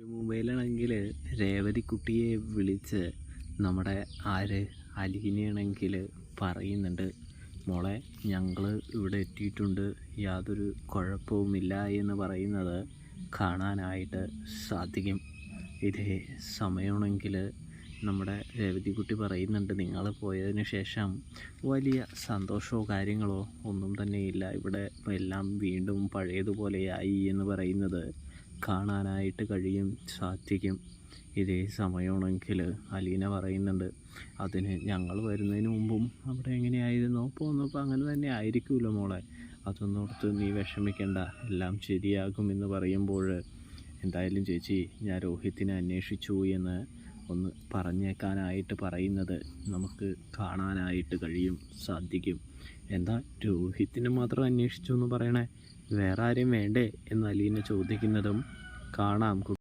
ഒരു മൊബൈലാണെങ്കിൽ രേവതിക്കുട്ടിയെ വിളിച്ച് നമ്മുടെ അലീനയാണെങ്കിൽ പറയുന്നുണ്ട്, മോളെ ഞങ്ങൾ ഇവിടെ എത്തിയിട്ടുണ്ട്, യാതൊരു കുഴപ്പവുമില്ല എന്ന് പറയുന്നത് കാണാനായിട്ട് സാധിക്കും. ഇതേ സമയമാണെങ്കിൽ നമ്മുടെ രേവതിക്കുട്ടി പറയുന്നുണ്ട്, നിങ്ങൾ പോയതിന് ശേഷം വലിയ സന്തോഷമോ കാര്യങ്ങളോ ഒന്നും തന്നെയില്ല, ഇവിടെ എല്ലാം വീണ്ടും പഴയതുപോലെയായി എന്ന് പറയുന്നത് കാണാനായിട്ട് സാധിക്കും. ഇതേ സമയമാണെങ്കിൽ അലീന പറയുന്നുണ്ട്, അതിന് ഞങ്ങൾ വരുന്നതിന് മുമ്പും അവിടെ എങ്ങനെയായിരുന്നോ പോന്നപ്പോൾ അങ്ങനെ തന്നെ ആയിരിക്കുമല്ലോ മോളെ, അതൊന്നോർത്ത് നീ വിഷമിക്കണ്ട, എല്ലാം ശരിയാകുമെന്ന് പറയുമ്പോൾ, എന്തായാലും ചേച്ചി ഞാൻ രോഹിത്തിനെ അന്വേഷിച്ചു എന്ന് ഒന്ന് പറഞ്ഞേക്കാനായിട്ട് പറയുന്നത് നമുക്ക് കാണാനായിട്ട് സാധിക്കും. എന്താ രോഹിത്തിനെ മാത്രം അന്വേഷിച്ചു എന്ന് പറയണേ, വേറെ ആരെയും വേണ്ടേ എന്ന് അലീന ചോദിക്കുന്നതും കാണാം.